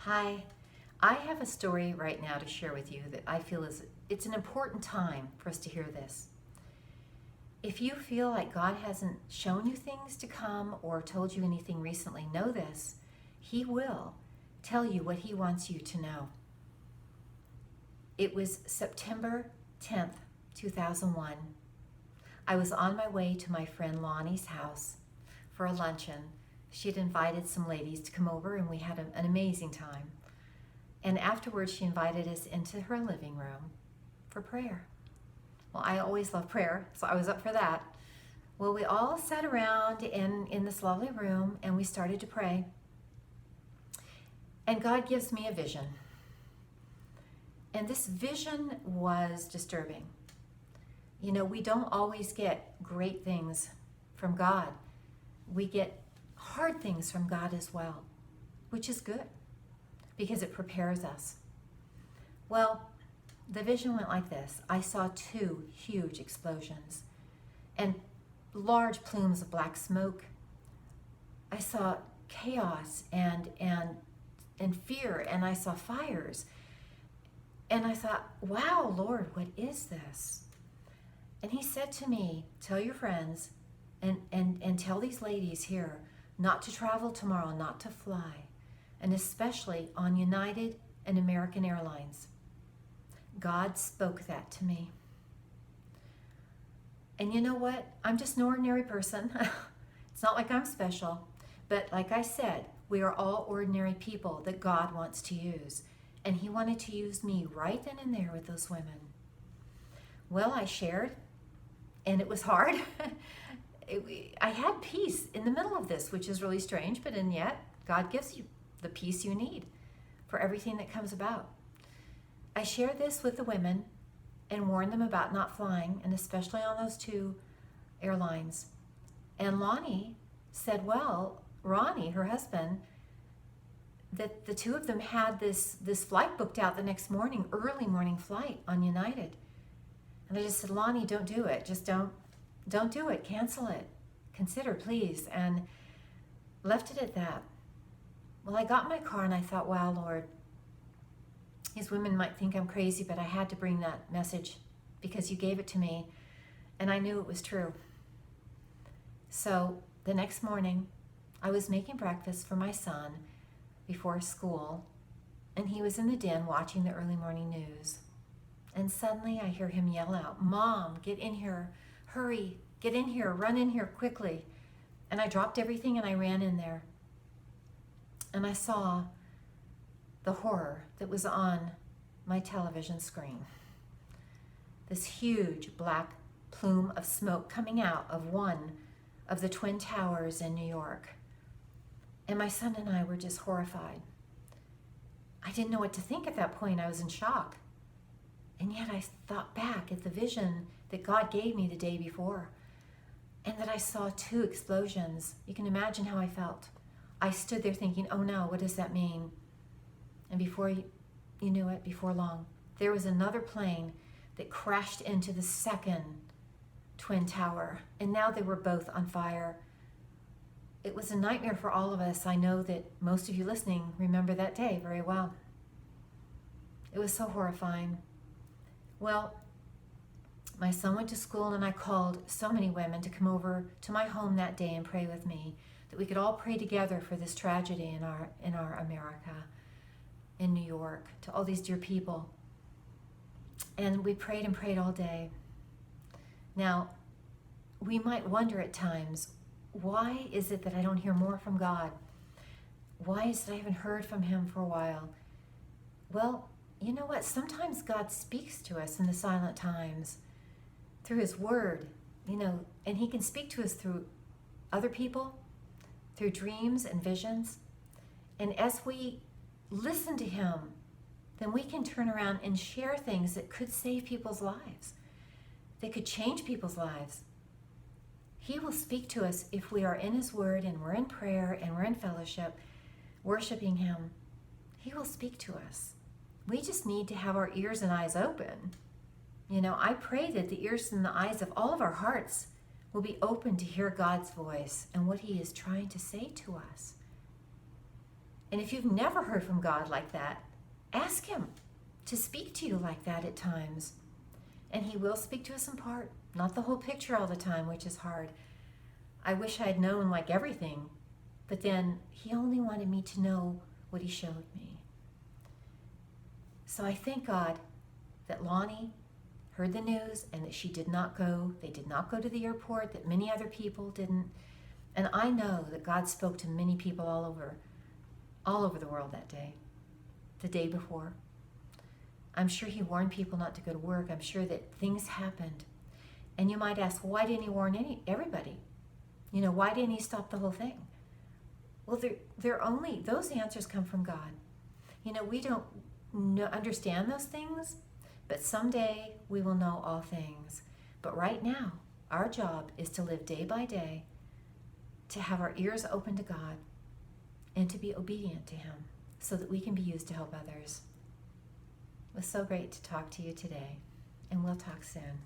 Hi, I have a story right now to share with you that I feel it's an important time for us to hear this. If you feel like God hasn't shown you things to come or told you anything recently, know this. He will tell you what he wants you to know. It was September 10th, 2001. I was on my way to my friend Lonnie's house for a luncheon. She had invited some ladies to come over and we had an amazing time. And afterwards she invited us into her living room for prayer. Well, I always love prayer, so I was up for that. Well, we all sat around in this lovely room and we started to pray. And God gives me a vision. And this vision was disturbing. You know, we don't always get great things from God. We get hard things from God as well, which is good because it prepares us. Well, the vision went like this. I saw two huge explosions and large plumes of black smoke. I saw chaos and fear, and I saw fires. And I thought, wow, Lord, what is this? And he said to me, tell your friends and tell these ladies here not to travel tomorrow, not to fly, and especially on United and American Airlines. God spoke that to me. And you know what? I'm just an ordinary person. It's not like I'm special. But like I said, we are all ordinary people that God wants to use. And he wanted to use me right then and there with those women. Well, I shared, and it was hard. I had peace in the middle of this, which is really strange, but and yet God gives you the peace you need for everything that comes about. I shared this with the women and warned them about not flying, and especially on those two airlines. And Lonnie said, well, Ronnie, her husband, that the two of them had this flight booked out the next morning, early morning flight on United. And I just said, Lonnie, don't do it. Just don't do it. Cancel it. Consider, please. And left it at that. Well, I got in my car and I thought, wow, Lord, these women might think I'm crazy, but I had to bring that message because you gave it to me and I knew it was true. So the next morning, I was making breakfast for my son before school, and he was in the den watching the early morning news. And suddenly I hear him yell out, Mom, get in here, hurry, get in here, run in here quickly. And I dropped everything and I ran in there. And I saw the horror that was on my television screen. This huge black plume of smoke coming out of one of the Twin Towers in New York. And my son and I were just horrified. I didn't know what to think at that point. I was in shock. And yet I thought back at the vision that God gave me the day before, and that I saw two explosions. You can imagine how I felt. I stood there thinking, oh no, what does that mean? And before you knew it, before long, there was another plane that crashed into the second Twin Tower. And now they were both on fire. It was a nightmare for all of us. I know that most of you listening remember that day very well. It was so horrifying. Well, my son went to school and I called so many women to come over to my home that day and pray with me, that we could all pray together for this tragedy in our America, in New York, to all these dear people. And we prayed and prayed all day. Now, we might wonder at times, why is it that I don't hear more from God? Why is it I haven't heard from him for a while? Well, you know what? Sometimes God speaks to us in the silent times through his word, and he can speak to us through other people, through dreams and visions. And as we listen to him, then we can turn around and share things that could save people's lives. They could change people's lives. He will speak to us if we are in his word and we're in prayer and we're in fellowship, worshiping him. He will speak to us. We just need to have our ears and eyes open. I pray that the ears and the eyes of all of our hearts will be open to hear God's voice and what he is trying to say to us. And if you've never heard from God like that, ask him to speak to you like that at times. And he will speak to us in part, not the whole picture all the time, which is hard. I wish I had known like everything, but then he only wanted me to know what he showed me. So I thank God that Lonnie heard the news and that she did not go. They did not go to the airport, that many other people didn't. And I know that God spoke to many people all over the world that day, the day before. I'm sure he warned people not to go to work. I'm sure that things happened. And you might ask, well, why didn't he warn everybody? Why didn't he stop the whole thing? Well, those answers come from God. We don't understand those things, but someday we will know all things. But right now, our job is to live day by day, to have our ears open to God, and to be obedient to him so that we can be used to help others. It was so great to talk to you today, and we'll talk soon.